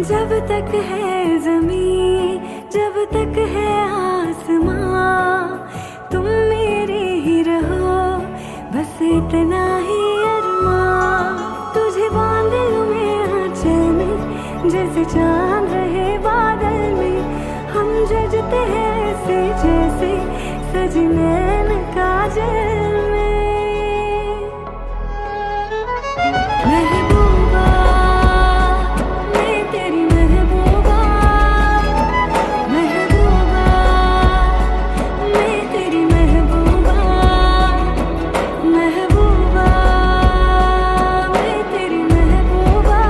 जब तक है ज़मीं, जब तक है आसमां, तुम मेरे ही रहो, बस इतना ही अरमां। तुझे बांध लूं मैं आंचल में, जैसे चांद रहे बादल में। हम जजते हैं ऐसे जैसे सजी नैन काजल में। महबूबा मैं तेरी महबूबा, महबूबा मैं तेरी महबूबा, महबूबा मैं तेरी महबूबा,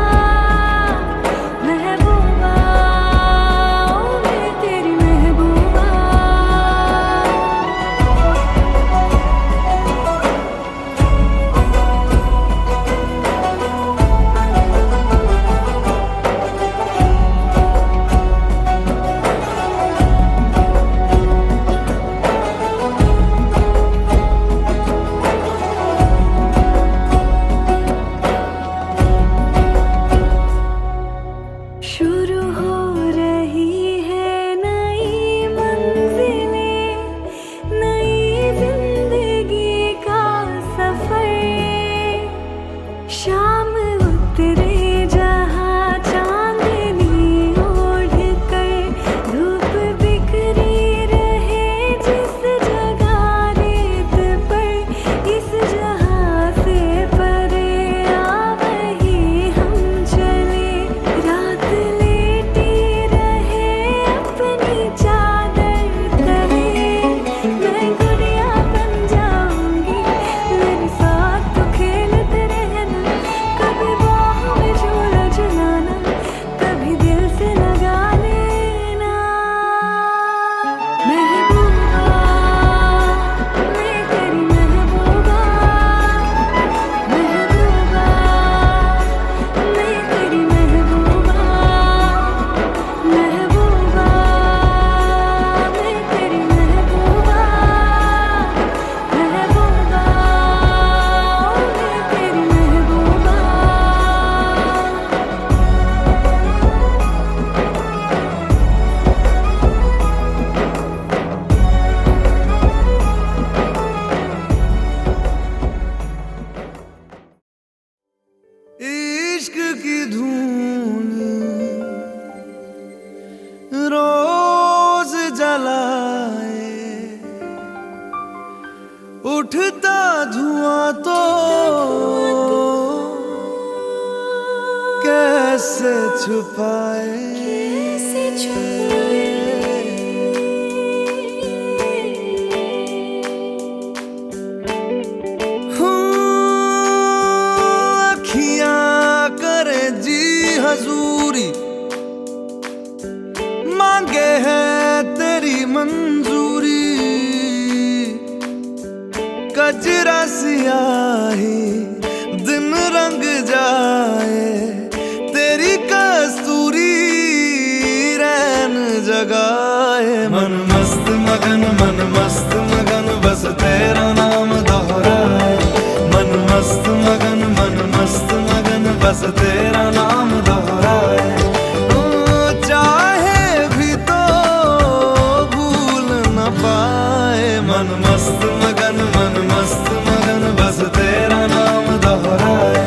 महबूबा ओ मैं तेरी महबूबा। शुरू हो रही है नई मंजिलें, नई जिंदगी का सफर। शाम उतरे जहाँ चांदनी ओढ़ कर, धूप बिखरी रहे जिस जगह रेत पर। इस जहाँ से परे आ वहीं हम चले, रात लेटी रहे अपनी चादर तले। मैं गुड़िया बन जाऊंगी, मेरे साथ तो खेलते रहना। कभी बाह में झूला झुलाना, कभी दिल से लगा लेना। महबूबा मैं तेरी महबूबा, महबूबा मैं तेरी महबूबा, महबूबा मैं तेरी महबूबा, महबूबा मैं तेरी महबूबा। इश्क की धून रोज जलाए, उठता धुआं तो कैसे छुपाए। अखियां करे जी हजूरी, मांगे है तेरी मंजूरी। कजरा सियाही दिन रंग जाए, तेरी कस्तूरी रैन जगाए। मन मस्त मगन, मन मस्त मगन, बस तेरा नाम दोहराए। मन मस्त मगन, मन मस्त मगन, बस तेरा नाम दोहराए। चाहे भी तो भूल न पाए। मन मस्त मगन, मन मस्त मगन, बस तेरा नाम दोहराए।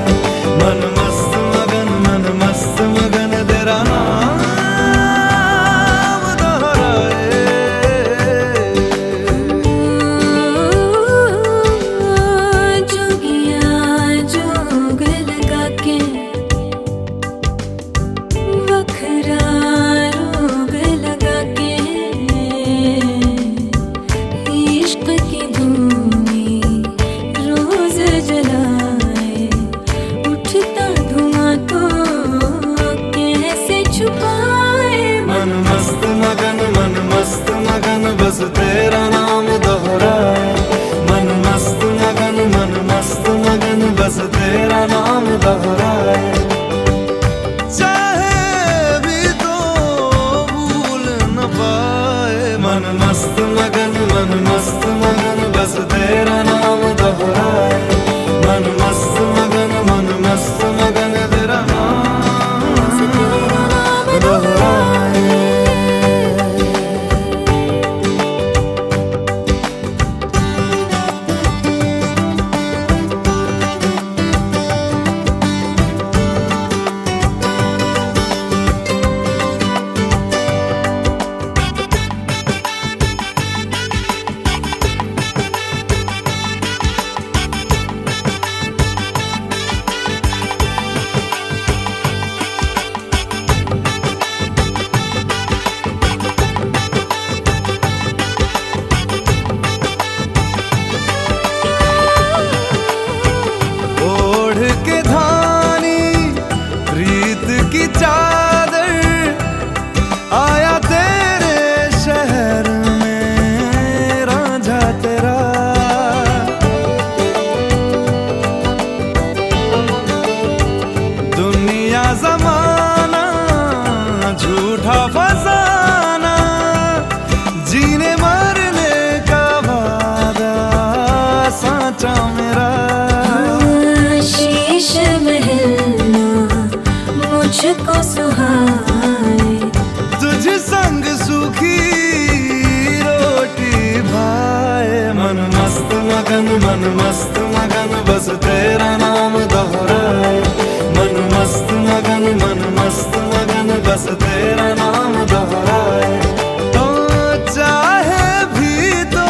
मन मस्त मगन, मन मस्त मगन, तेरा नाम दोहराए। जोगिया जोग लगा के, वखरा रोग लगा के, इश्क की धूनी रोज जलाए। उठता धुआं तो कैसे छुपाए। मन मस्त मगन, मन मस्त मगन, बस तेरा नाम दोहराए। मन मस्त मगन, मन मस्त मगन, बस तेरा नाम दोहराए। चाहे भी तो भूल न पाए। मन मस्त मगन, मन मस्त मगन, बस तेरा नाम दोहराए। मन मस्त मगन, मन मस्त मगन, तेरा नाम। तेरा नाम सूखी रोटी भाए। मन मस्त मगन बस तेरा नाम दोहराए। मन मस्त मगन बस तेरा नाम दोहराए। तो चाहे भी तो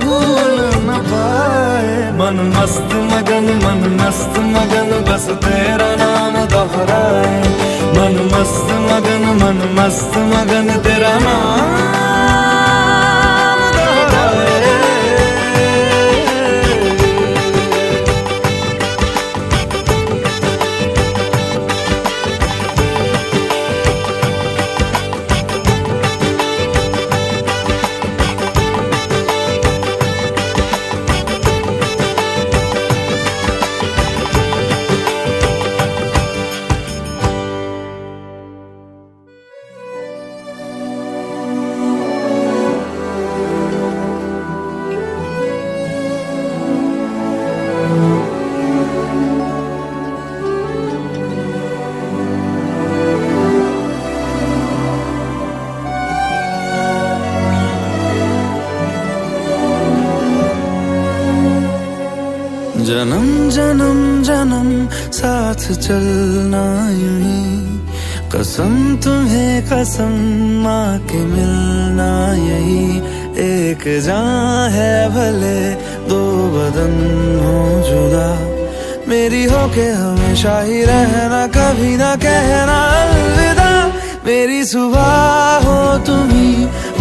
भूल न पाए। मन मस्त मगन बस तेरा नाम दोहराए। मन मस्त मगन तेरा नाम दोहराए। जन्म साथ चलना यूं ही। कसम तुम्हें कसम माँ के मिलना यही। एक जान है भले दो बदन हो जुदा। मेरी हो के हमेशा ही रहना, कभी ना कहना अलविदा। मेरी सुबह हो तुम्ही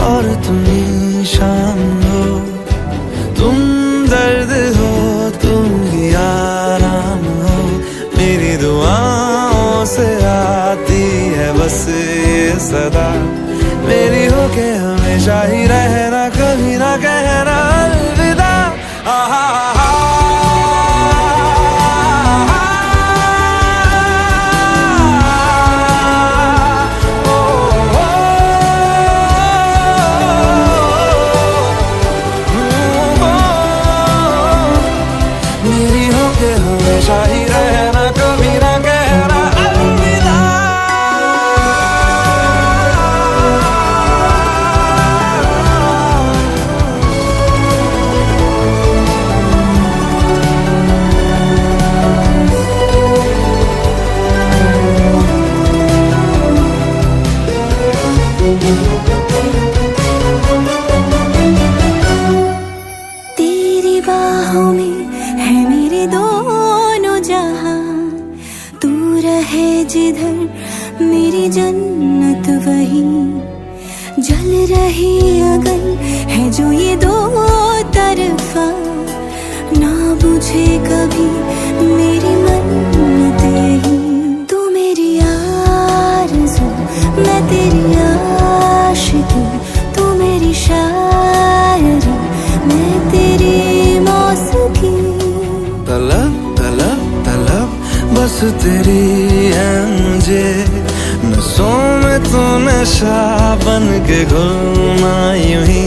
और तुम्ही शाम हो। तुम दर्द हो तुम ही आराम हो। मेरी दुआओं से आती है बस ये सदा। मेरी हो के हमेशा ही रहना, कभी ना कहना अलविदा। हमेशा ही रहना, कभी ना कहना अलविदा। तेरी बाहों में है मेरे दोनों जहां। तू रहे जिधर मेरी जन्नत वही। जल रही अगन है जो ये दो तरफा। ना बुझे कभी मेरी मन्नत यही। तू मेरी आरज़ू मैं तेरी आशिकी। तू मेरी शायरी मैं तेरी मौसीकी। तलब बस तेरी है मुझे। नसों में तू नशा बन के घुलना यूं ही।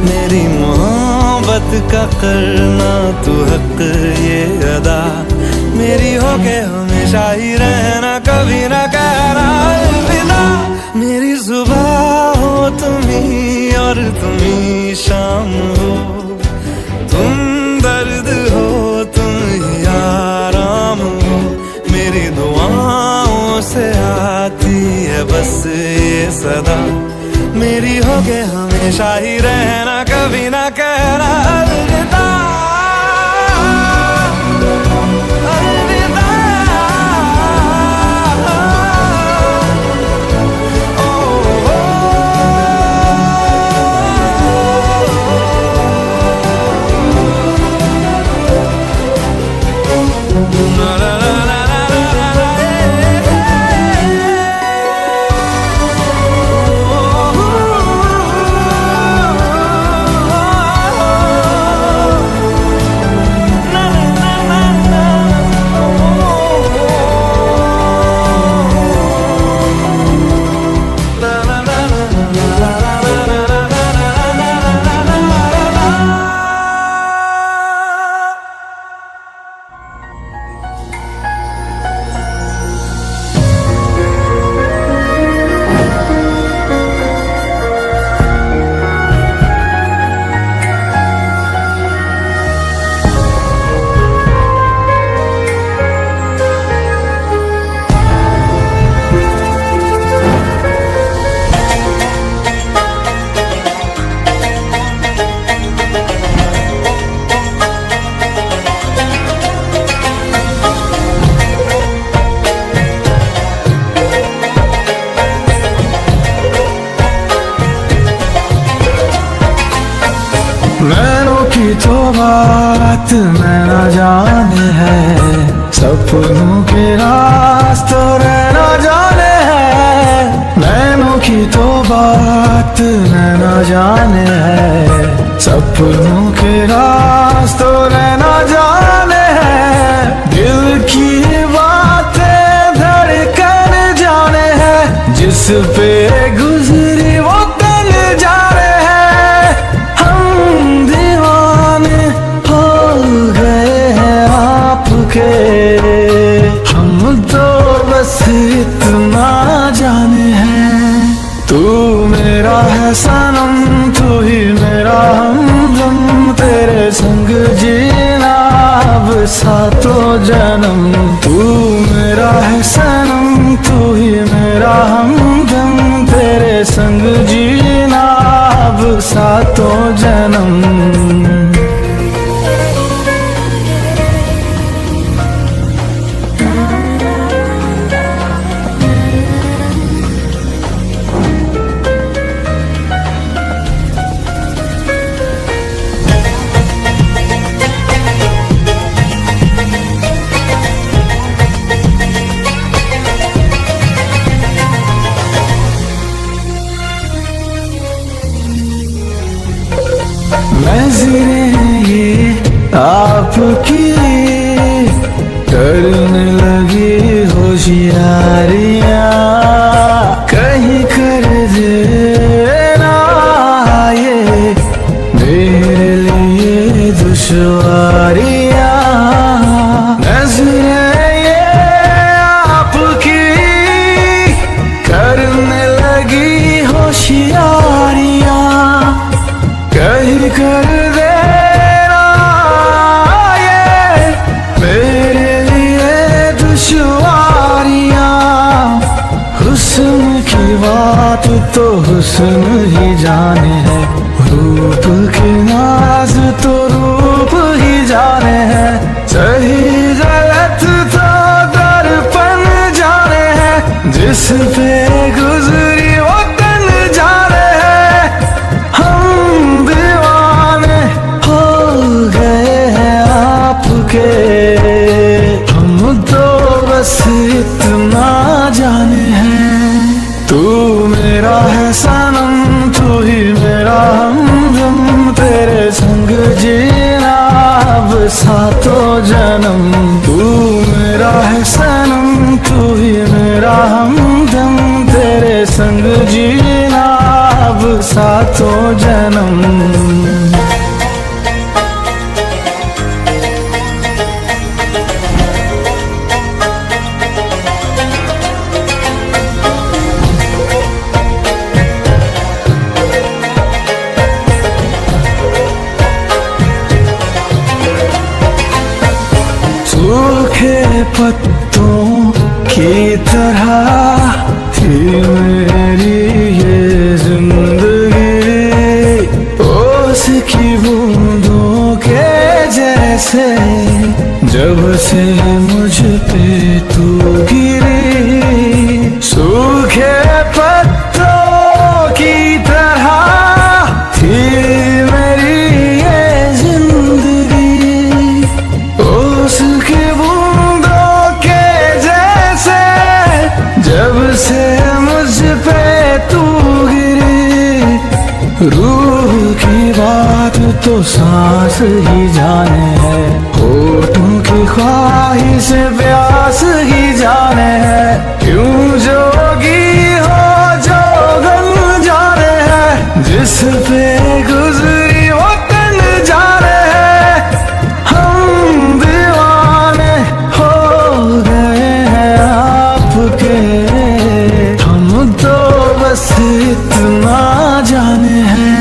मेरी मोहब्बत का करना तू हक ये अदा। मेरी हो के हमेशा ही रहना, कभी ना कहना अलविदा। मेरी सुबह हो तुम्ही और तुम्ही शाम हो। तुम दर्द हो तुम ही आराम हो। मेरी दुआओं से आती है बस ये सदा। मेरी हो के हमेशा ही रहना, कभी ना कहना अलविदा। की तो बात मैं न जाने है, सपनों के रास्तों रहना जाने है। नैनों की तो बात मैं न जाने है, सपनों के रास्तों रहना जाने है। दिल की बातें धड़कन जाने है, जिस पे गुजरी वो तन जाने है। हम दीवाने हो गए हैं आपके, हम तो बस इतना जाने हैं। तू मेरा है सनम, तू ही मेरा हमदम, तेरे संग जीना अब सातों जन्म। तू मेरा है सनम, तू ही मेरा हमदम, तेरे संग जीना अब सातों जन्म। नज़रें ये आपकी करने लगी होशियारियाँ, कहीं कर देना ये मेरे लिए दुश्वारियाँ। नज़रें ये आपकी करने लगी होशियारियाँ, कहीं कर देना ये मेरे लिए दुश्वारियाँ। हुस्न की बात तो हुस्न ही जाने है, रूप की नाज तो रूप ही जाने है। सही गलत तो दर्पण जाने है, जिस पे गुजरी वो तन जाने है। हम दीवाने हो गए हैं आपके, हम तो बस इतना जाने हैं। तू मेरा है सनम, तू ही मेरा हमदम, तेरे संग जीना अब सातों जन्म। तू मेरा है सनम, तू ही मेरा हमदम, तेरे संग जीना अब सातों जन्म। सूखे पत्तों की तरह थी मेरी ये जिंदगी, ओस की बूंदों के जैसे जब से मुझ पे तू गिरी। सूखे पत्तों की तरह थी मेरी ये जिंदगी, ओस की बूंदों के जैसे जब से मुझ पे तू गिरी। रूह की बात तो सांस ही जाने है, होठों की ख्वाहिश प्यास ही जाने है। क्यों जोगी हो जोगन जाने है, जिस पे गुजरी वो तन जाने है। हम दीवाने हो गए हैं आपके, हम तो बस इतना जाने हैं।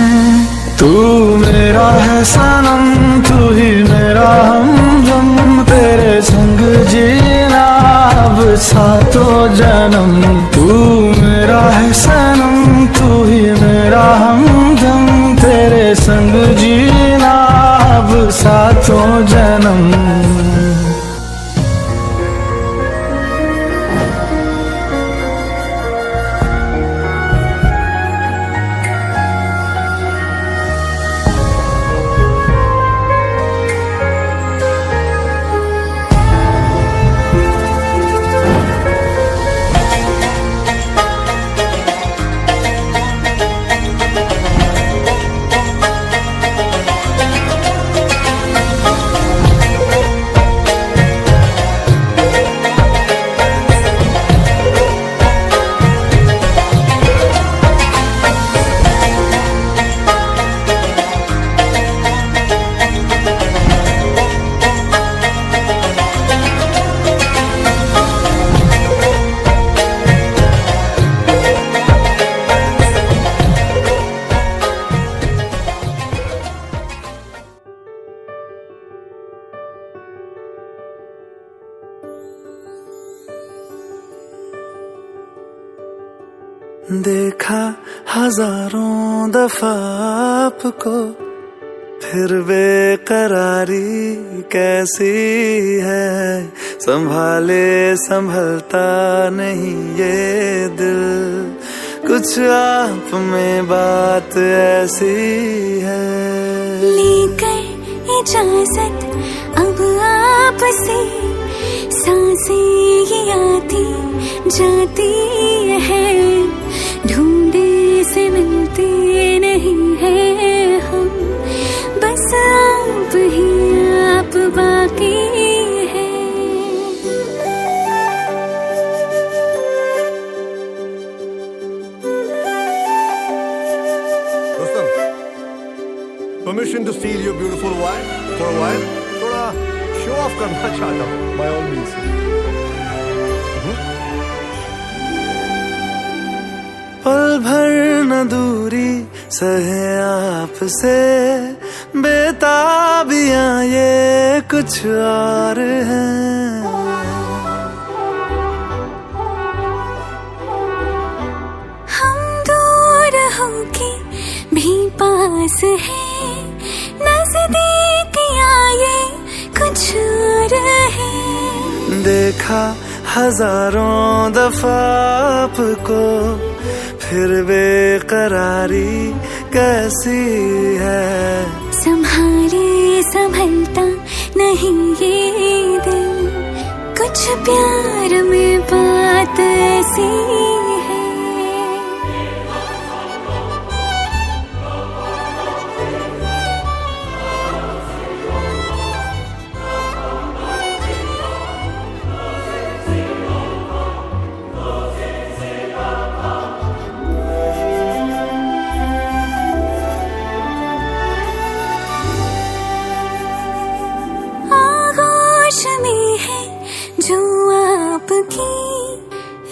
तू मेरा है सनम, तू ही मेरा हमदम, तेरे संग जीना अब सातों जन्म। तू मेरा है सनम, तू ही मेरा हमदम, तेरे देखा हजारों दफा आपको, फिर बेकरारी कैसी है। संभाले संभलता नहीं ये दिल, कुछ आप में बात ऐसी है। लेकर इजाजत अब आपसे, सांसें ये आती जाती है, ढूंढे से मिलते नहीं है हम, बस आप ही आप बाकी है। दोस्तों, permission to steal your beautiful wife for a while. थोड़ा शो ऑफ करना चाहता हूँ, बाय ऑल मींस। पल भर न दूरी सहे आपसे, बेताबियां ये कुछ और हैं। हम दूर होके भी पास हैं, नजदीकियां ये कुछ और है। देखा हजारों दफा आपको, फिर बेकरारी कैसी है। संभाले संभलता नहीं ये दिल, कुछ प्यार में बात ऐसी है। में है जो आपकी,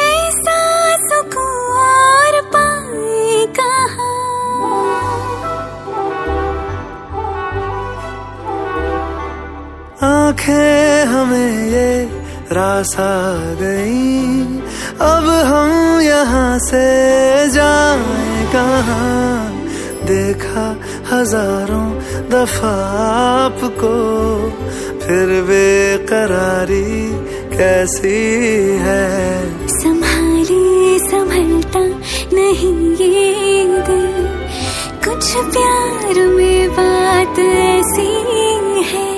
ऐसा सुकून और पाए कहाँ। आंखें हमें ये रास आ गई, अब हम यहाँ से जाएं कहाँ। देखा हजारों दफा आपको, फिर बेकरारी कैसी है। संभाले संभलता नहीं ये दिल, कुछ प्यार में बात ऐसी है।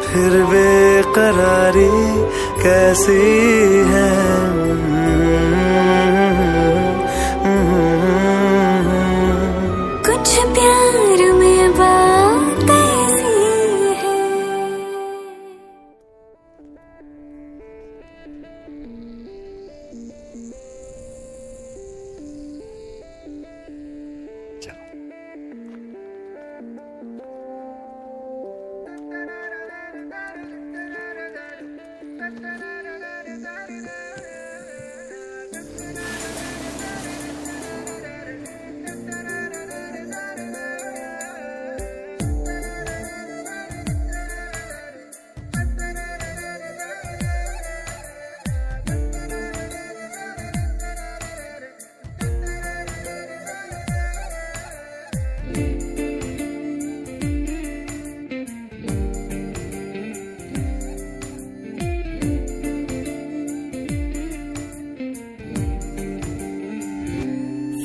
फिर बेकरारी कैसी है। प्यार में बात ऐसी है।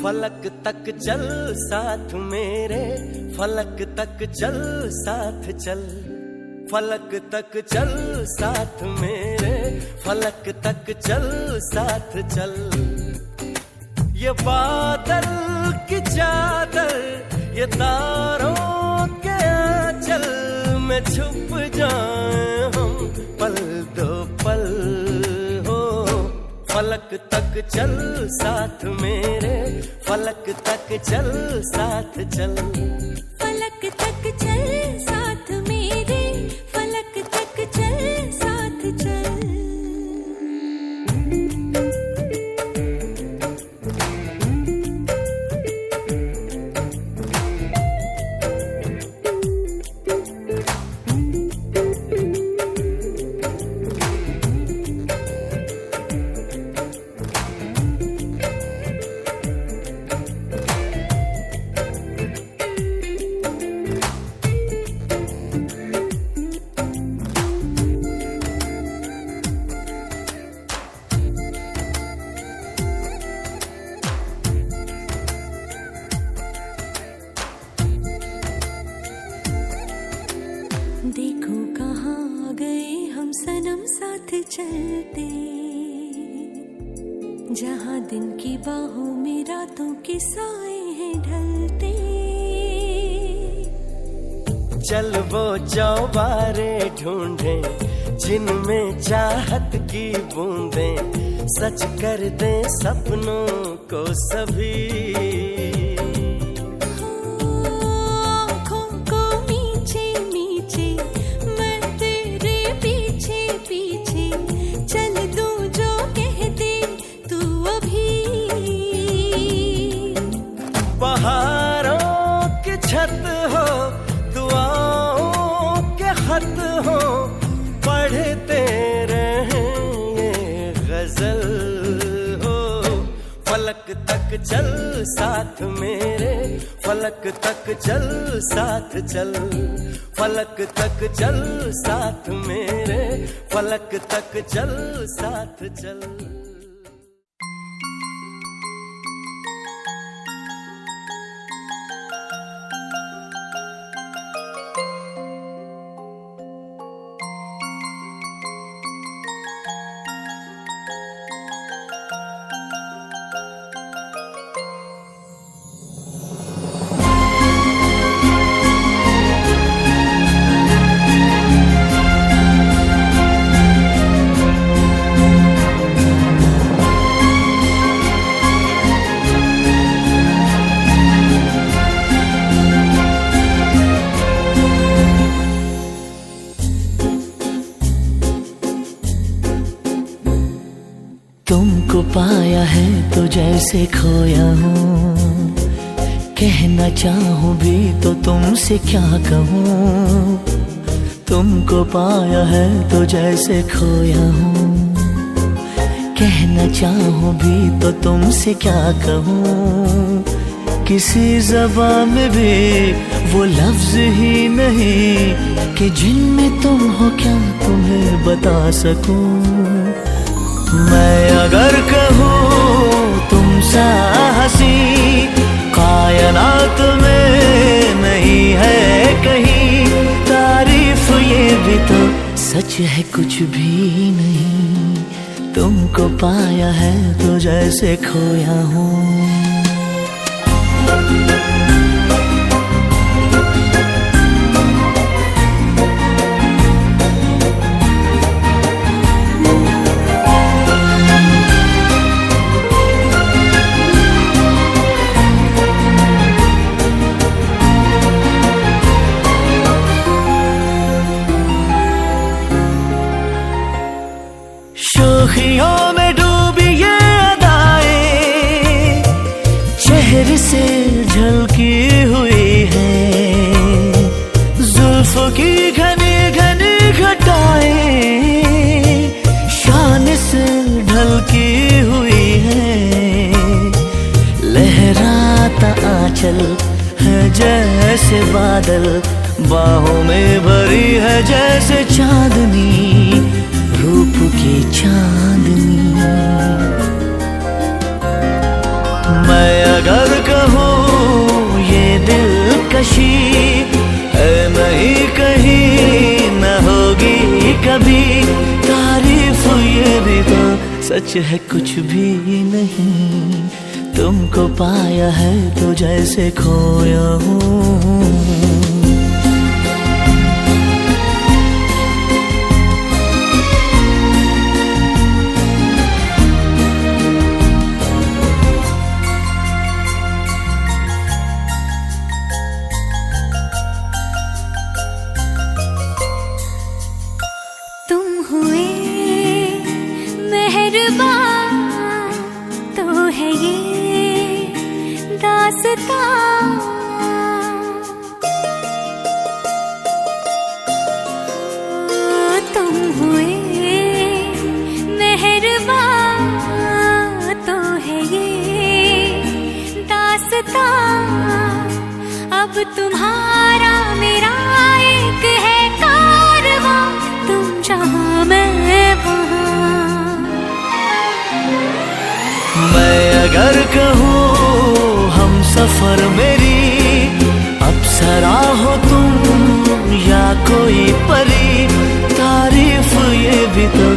फलक तक चल साथ मेरे, फलक तक चल साथ चल, फलक तक चल साथ मेरे, फलक तक चल साथ चल। ये बादल की चादर, ये तारों के आंचल में छुप जाए हम पल दो पल हो। फलक तक चल साथ मेरे, फलक तक चल साथ चल, फलक तक चल साथ मेरे, फलक तक चल साथ चल। चलते, जहाँ दिन की बाहों में रातों के साए हैं ढलते। चल वो चौबारे ढूंढे जिनमें चाहत की बूंदें सच कर दे सपनों को सभी। आँखों को नीचे नीचे मैं तेरे पीछे पीछे चल दूं जो कह दे तू अभी। पहाड़ों की छत हो, दुआओं के खत हो, पढ़ते रहे ये गजल हो। फलक तक चल साथ मेरे, फलक तक चल साथ चल, फलक तक चल साथ मेरे, फलक तक चल साथ चल। तुमको पाया है तो जैसे खोया हूँ, कहना चाहूँ भी तो तुमसे क्या कहूँ। तुमको पाया है तो जैसे खोया हूँ, कहना चाहूँ भी तो तुमसे क्या कहूँ। किसी ज़बान में भी वो लफ्ज़ ही नहीं कि जिनमें तुम हो क्या तुम्हें बता सकूँ। मैं अगर कहूँ तुम सा हंसी कायनात में नहीं है कहीं, तारीफ ये भी तो सच है कुछ भी नहीं। तुमको पाया है तो जैसे खोया हूँ। शोखियों में डूबी ये अदाएं चेहरे से झलकी हुई है, जुल्फों की घनी घनी घटाएं शान से ढलकी हुई है। लहराता आंचल है जैसे बादल, बाहों में भरी है जैसे चांदनी, रूप की चांदनी। मैं अगर कहूँ ये दिलकशी है नहीं कहीं न होगी कभी, तारीफ ये भी तो सच है कुछ भी नहीं। तुमको पाया है तो जैसे खोया हूँ। तो है ये दास्तां, तुम हुए मेहरबान तो है ये दास्तां। अब तुम्हारा मेरा एक है कारवां, तुम जहाँ मैं वहाँ। मैं अगर कहूँ हम सफर मेरी अप्सरा हो तुम या कोई परी, तारीफ ये भी तो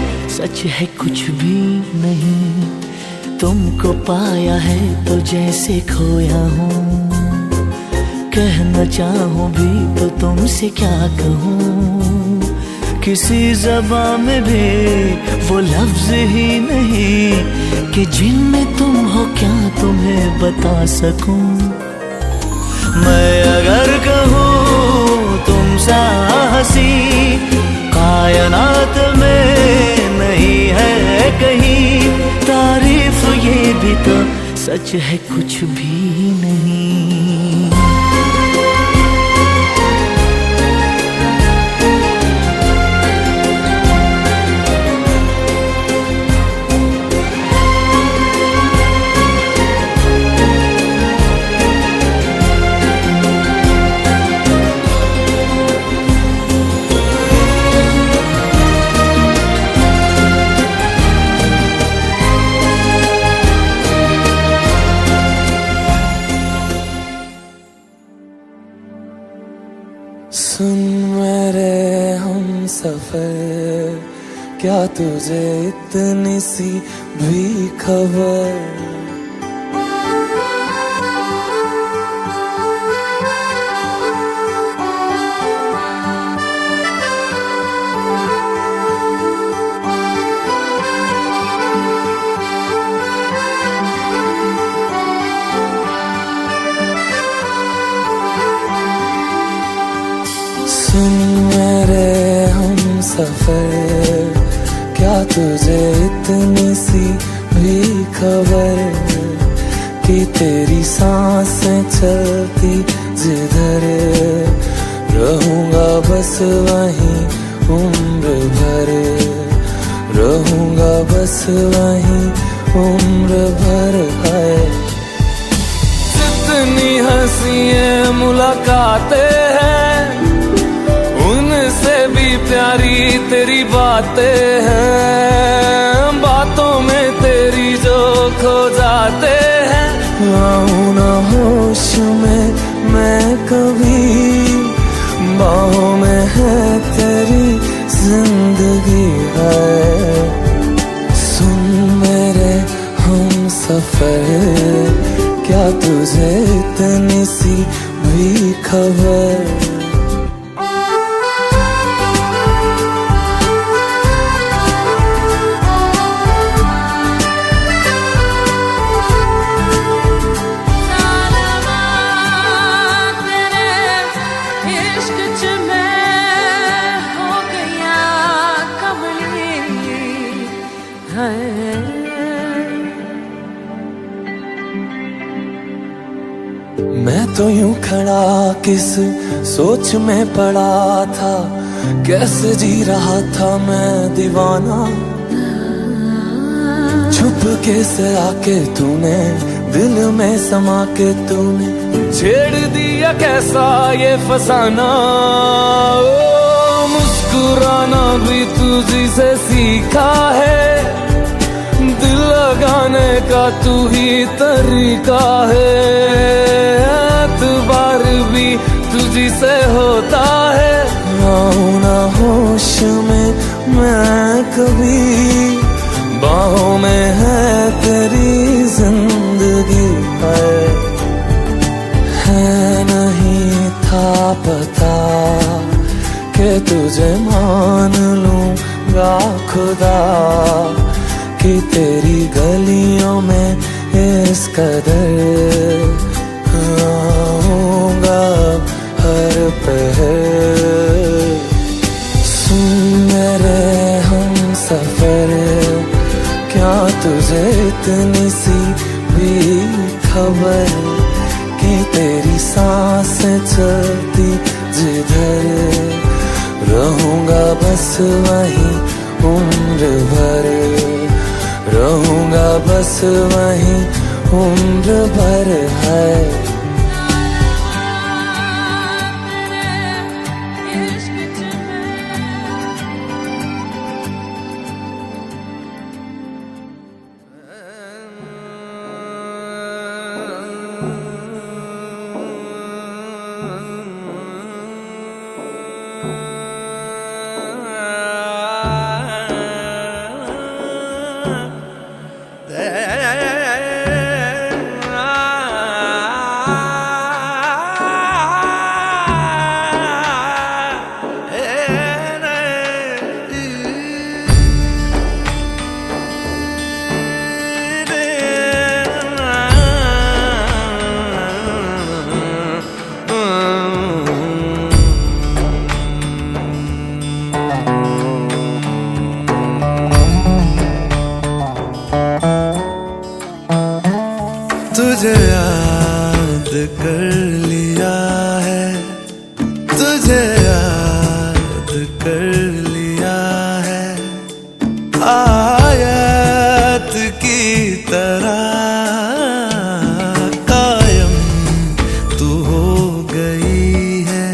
सच है कुछ भी नहीं। तुमको पाया है तो जैसे खोया हूँ, कहना चाहूँ भी तो तुमसे क्या कहूँ। किसी ज़बान में भी वो लफ्ज़ ही नहीं कि जिनमें तुम हो क्या तुम्हें बता सकूं। मैं अगर कहूँ तुम सा हंसी कायनात में नहीं है कहीं, तारीफ ये भी तो सच है कुछ भी नहीं। सुन मेरे हम सफर, क्या तुझे इतनी सी भी खबर। सुन मेरे हम सफर, क्या तुझे इतनी सी भी खबर कि तेरी सांसें चलती जिधर, रहूंगा बस वहीं उम्र भर, रहूंगा बस वहीं उम्र भर। है जितनी हंसियां मुलाकातें हैं, उनसे भी प्यारी तेरी बातें हैं। बातों में तेरी जो खो जाते हैं, आऊं ना होश में मैं कभी, बाहों में है तेरी जिंदगी है। सुन मेरे हम सफर, क्या तुझे इतनी सी भी खबर। मैं तो यूं खड़ा किस सोच में पड़ा था, कैसे जी रहा था मैं दीवाना। छुप के से आके तूने दिल में समा के तूने छेड़ दिया कैसा ये फसाना। ओ मुस्कुराना भी तुझी से सीखा है, दिल लगाने का तू ही तरीका है। एतबार भी तुझी से होता है, आऊं ना होश में मैं कभी, बाहों में है तेरी जिंदगी है। नहीं था पता कि तुझे मान लूंगा खुदा, कि तेरी गलियों में इस कदर आऊंगा हर पहर। सुन मेरे हम सफर, क्या तुझे इतनी सी भी खबर कि तेरी सांसें चलती जिधर, रहूंगा बस वहीं उम्र भर, रहूंगा बस वहीं उम्र भर। है तुझे याद कर लिया है, तुझे याद कर लिया है, आयत की तरह कायम तू हो गई है,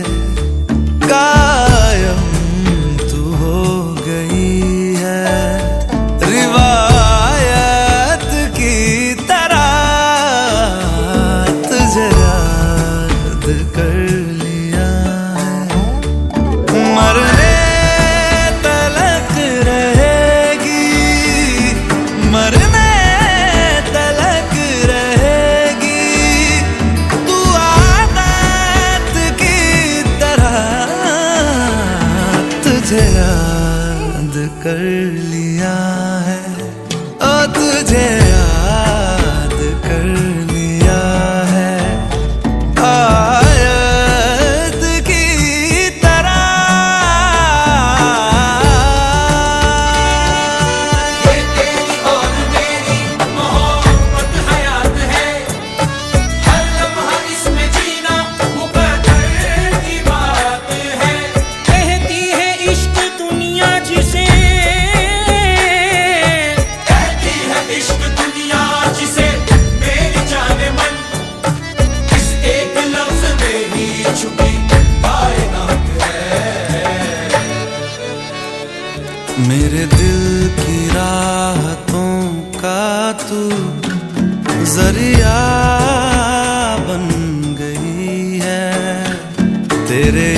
कायम तू हो गई है, रिवायत की तरह तुझे याद कर लिया है। मरने तलक रहेगी, मरने तलक रहेगी, तू आदत की तरह तुझे याद कर लिया है, ओ तुझे याद कर लिया है, आयत की तरह। ये तेरी और मेरी मोहब्बत हयात है, हर लम्हा इसमें जीना मुकद्दर की बात है। कहती है इश्क दुनिया जिसे, कहती है इश्क दुनिया जिसे, मेरी जाने मन इस एक लफ्ज में ही छुपी कायनात है। मेरे दिल की राहतों का तू जरिया बन गई है, तेरे